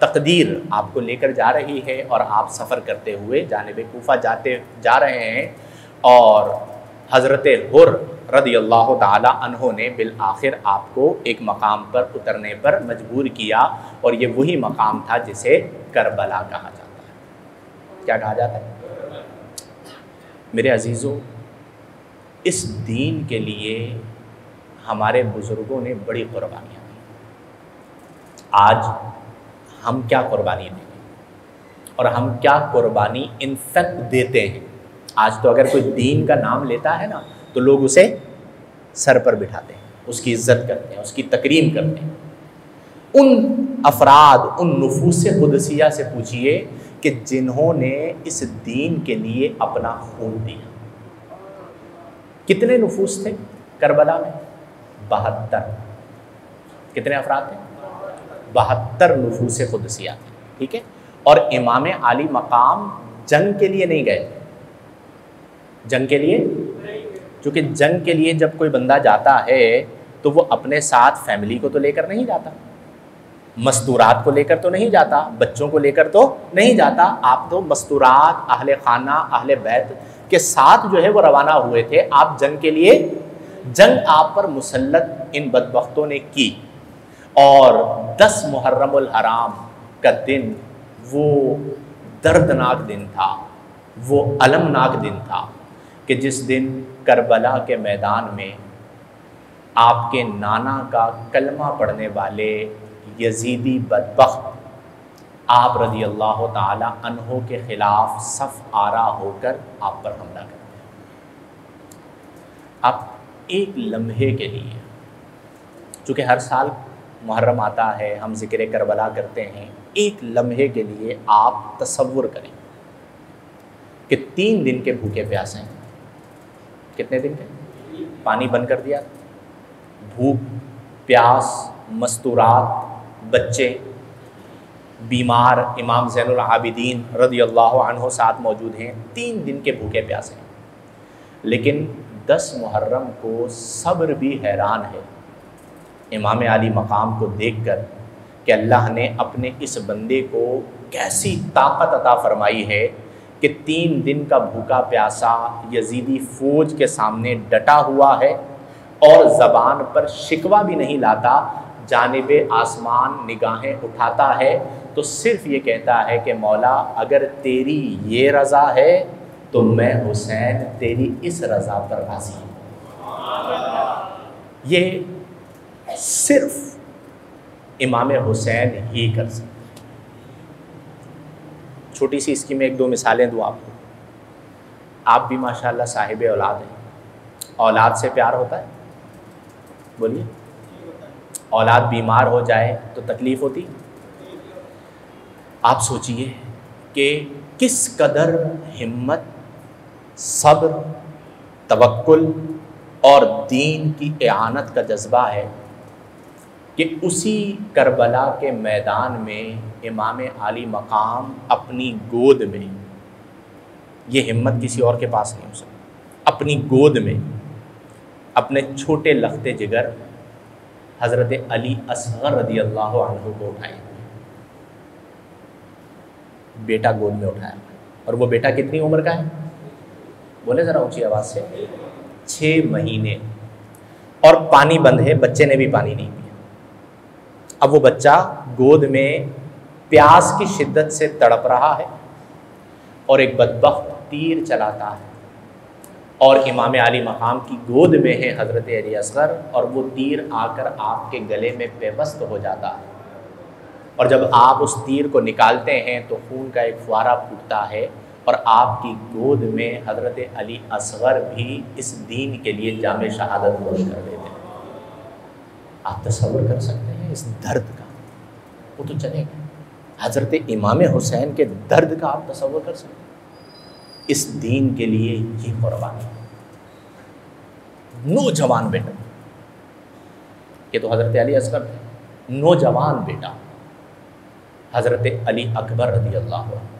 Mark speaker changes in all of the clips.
Speaker 1: तकदीर आपको लेकर जा रही है और आप सफ़र करते हुए जानिब कूफा जा रहे हैं और हज़रत हुर रदियल्लाहु ताला अन्हो ने बिल आखिर आपको एक मकाम पर उतरने पर मजबूर किया और ये वही मकाम था जिसे करबला कहा जाता है। क्या कहा जाता है? मेरे अजीज़ों, इस दीन के लिए हमारे बुज़ुर्गों ने बड़ी कुर्बानियाँ दी। आज हम क्या कुर्बानी देंगे और हम क्या कुर्बानी इनफैक्ट देते हैं। आज तो अगर कोई दीन का नाम लेता है ना तो लोग उसे सर पर बिठाते हैं, उसकी इज्जत करते हैं, उसकी तकरीम करते हैं। उन अफराद, उन नुफूस कुदसिया से पूछिए कि जिन्होंने इस दीन के लिए अपना खून दिया। कितने नुफूस थे करबला में? 72। कितने अफराद थे? 72 नुफूस कुदसिया थे। ठीक है। और इमाम आली मकाम जंग के लिए नहीं गए। जंग के लिए, क्योंकि जंग के लिए जब कोई बंदा जाता है तो वो अपने साथ फैमिली को तो लेकर नहीं जाता, मस्तूरात को लेकर तो नहीं जाता, बच्चों को लेकर तो नहीं जाता। आप तो मस्तूरात, अहले खाना, अहले बैत के साथ जो है वो रवाना हुए थे आप जंग के लिए। जंग आप पर मुसल्लत इन बदबख्तों ने की और 10 मुहर्रमुल हराम का दिन वो दर्दनाक दिन था, वो अलमनाक दिन था कि जिस दिन करबला के मैदान में आपके नाना का कलमा पढ़ने वाले यजीदी बदबख्त आप रज़ियल्लाहु ताला अन्हो के ख़िलाफ़ सफ़ आरा होकर आप पर हमला करते हैं। आप एक लम्हे के लिए, चूँकि हर साल मुहर्रम आता है, हम ज़िक्र करबला करते हैं, एक लम्हे के लिए आप तसव्वुर करें कि 3 दिन के भूखे प्यासे हैं। कितने दिन के? पानी बंद कर दिया, भूख प्यास, मस्तूरात, बच्चे, बीमार, इमाम ज़ैनुल आबिदीन रज़ियल्लाहु अन्हु साथ मौजूद हैं, 3 दिन के भूखे प्यासे हैं। लेकिन 10 मुहर्रम को सब्र भी हैरान है इमाम आली मकाम को देखकर कि अल्लाह ने अपने इस बंदे को कैसी ताकत अता फरमाई है कि 3 दिन का भूखा प्यासा यजीदी फ़ौज के सामने डटा हुआ है और ज़बान पर शिकवा भी नहीं लाता, जानिबे आसमान निगाहें उठाता है तो सिर्फ़ ये कहता है कि मौला अगर तेरी ये रज़ा है तो मैं हुसैन तेरी इस रज़ा पर राज़ी हूँ। ये सिर्फ इमाम हुसैन ही कर सकते। छोटी सी इसकी मैं 1-2 मिसालें दूँ आपको। आप भी माशाल्लाह साहिब औलाद हैं, औलाद से प्यार होता है? बोलिए। औलाद बीमार हो जाए तो तकलीफ़ होती? आप सोचिए कि किस कदर हिम्मत, सब्र, तवक्कुल और दीन की इआनत का जज्बा है कि उसी करबला के मैदान में इमाम आली मकाम अपनी गोद में, ये हिम्मत किसी और के पास नहीं हो सकती, अपनी गोद में अपने छोटे लख्ते जिगर हज़रत अली असग़र रज़ियल्लाहु अन्हु को उठाए, बेटा गोद में उठाया। और वो बेटा कितनी उम्र का है? बोले ज़रा ऊंची आवाज़ से। 6 महीने। और पानी बंद है, बच्चे ने भी पानी नहीं पिया। अब वो बच्चा गोद में प्यास की शिद्दत से तड़प रहा है और एक बदबख्त तीर चलाता है और इमाम आली मकाम की गोद में है हज़रत अली असग़र और वो तीर आकर आपके गले में पेवस्त हो जाता है और जब आप उस तीर को निकालते हैं तो खून का एक फुआरा फूटता है और आपकी गोद में हज़रत अली असग़र भी इस दीन के लिए जामे शहादत नोश कर देते हैं। आप तसव्वुर कर सकते हैं इस दर्द का? वो तो चलेगा, हज़रत इमाम हुसैन के दर्द का आप तसव्वुर कर सकते हैं? इस दीन के लिए ये कुर्बानी। नौजवान बेटा, ये तो हज़रत अली असग़र थे, नौजवान बेटा हज़रत अली अकबर रज़ियल्लाहु अन्हु।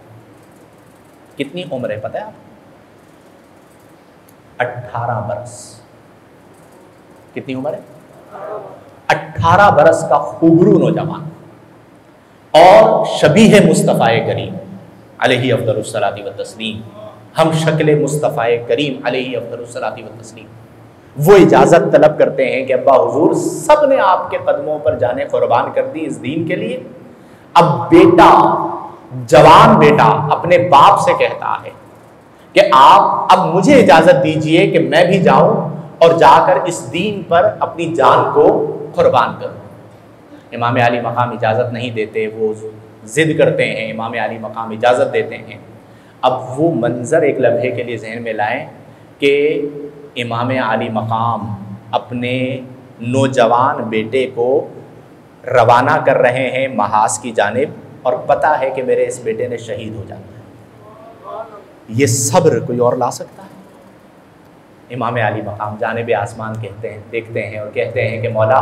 Speaker 1: कितनी उम्र है पता है आप? 18 बरस। कितनी उम्र है? 18 बरस का खूबरू नौजवान। और शबीह मुस्तफ़ा करीम अलैहि अफ़्ज़लुस सलाति व तस्लीम, हम शक्ल मुस्तफ़ा करीम अलैहि अफ़्ज़लुस सलाति व तस्लीम, वो इजाज़त तलब करते हैं कि अब्बा हुजूर सब ने आपके कदमों पर जाने कुर्बान कर दी इस दीन के लिए। अब बेटा, जवान बेटा अपने बाप से कहता है कि आप अब मुझे इजाज़त दीजिए कि मैं भी जाऊं और जाकर इस दीन पर अपनी जान को कुर्बान करूं। इमाम अली मकाम इजाज़त नहीं देते, वो ज़िद करते हैं, इमाम अली मकाम इजाज़त देते हैं। अब वो मंज़र एक लम्हे के लिए जहन में लाएं कि इमाम अली मकाम अपने नौजवान बेटे को रवाना कर रहे हैं महाज की जानिब, और पता है कि मेरे इस बेटे ने शहीद हो जाना है। ये सब्र कोई और ला सकता है? इमाम अली मकाम जानिब आसमान कहते हैं, देखते हैं और कहते हैं कि मौला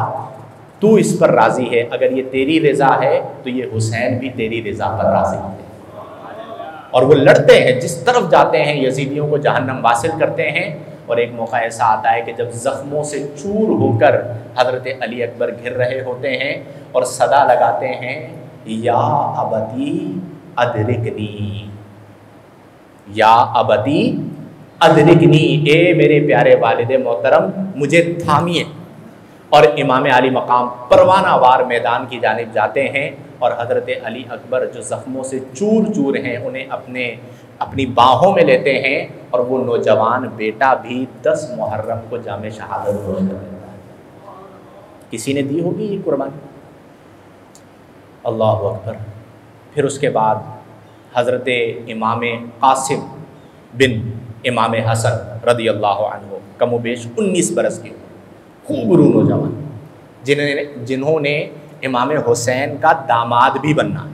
Speaker 1: तू इस पर राज़ी है, अगर ये तेरी रज़ा है तो ये हुसैन भी तेरी रज़ा पर राज़ी है। और वो लड़ते हैं, जिस तरफ जाते हैं यजीदियों को जहन्नम वासिल करते हैं। और एक मौका ऐसा आता है कि जब ज़ख्मों से चूर होकर हज़रत अली अकबर घिर रहे होते हैं और सदा लगाते हैं, या अबती अदरिकनी, या अबती अदरिकनी, ए मेरे प्यारे वालिद मोहतरम मुझे थामिए। और इमाम अली मकाम परवाना वार मैदान की जानिब जाते हैं और हज़रत अली अकबर जो ज़ख्मों से चूर चूर हैं उन्हें अपनी बाहों में लेते हैं, और वो नौजवान बेटा भी 10 मुहर्रम को जामे शहादत नोश कर देता है। किसी ने दी होगी ये कुर्बानी? अल्लाहु अकबर। फिर उसके बाद हज़रत इमाम कासिम बिन इमाम हसन रदी अल्लाह अन्हु, कमोबेश 19 बरस के खूब नौजवान, जिन्होंने इमाम हुसैन का दामाद भी बनना है,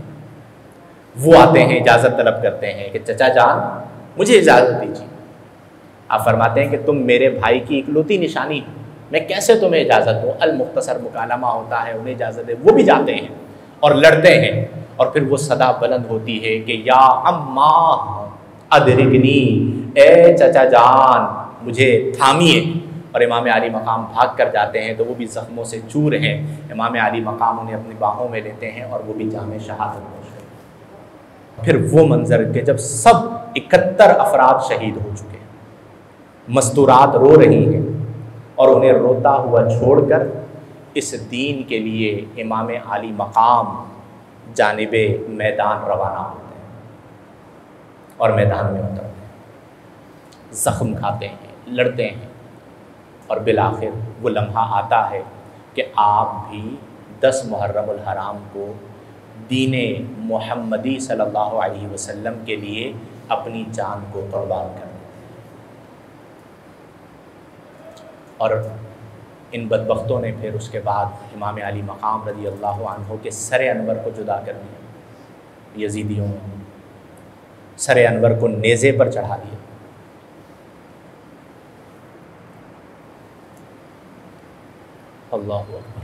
Speaker 1: वो आते हैं, इजाज़त तलब करते हैं कि चचा जान मुझे इजाज़त दीजिए। आप फरमाते हैं कि तुम मेरे भाई की इकलौती निशानी हो, मैं कैसे तुम्हें इजाज़त दूँ? अल मुख्तसर मुकालमा होता है, उन्हें इजाज़त दे। वो भी जाते हैं और लड़ते हैं, और फिर वो सदा बुलंद होती है कि या अम्मा अदरिकनी, ए चचा जान मुझे थामिए। और इमाम अली मकाम भाग कर जाते हैं तो वो भी ज़ख्मों से चूर हैं। इमाम अली मकाम उन्हें अपनी बाहों में लेते हैं और वो भी जामे शहादत नोश करते हैं। फिर वो मंज़र के जब सब 71 अफराद शहीद हो चुके हैं, मस्तूरात रो रही हैं, और उन्हें रोता हुआ छोड़कर इस दीन के लिए इमाम अली मकाम जानिबे मैदान रवाना होते हैं और मैदान में उतरते हैं, ज़ख्म खाते हैं, लड़ते हैं, और बिलाखिर वो लम्हा आता है कि आप भी 10 मुहर्रमुल हराम को दीने मोहम्मदी सल्लल्लाहु अलैहि वसल्लम के लिए अपनी जान को कुर्बान कर दें। और इन बदबख्तों ने फिर उसके बाद इमाम अली मकाम रज़ी अल्लाह अन्हु के सर अनवर को जुदा कर दिया। यजीदियों ने सर अनवर को नेज़े पर चढ़ा दिया। अल्लाहु अकबर।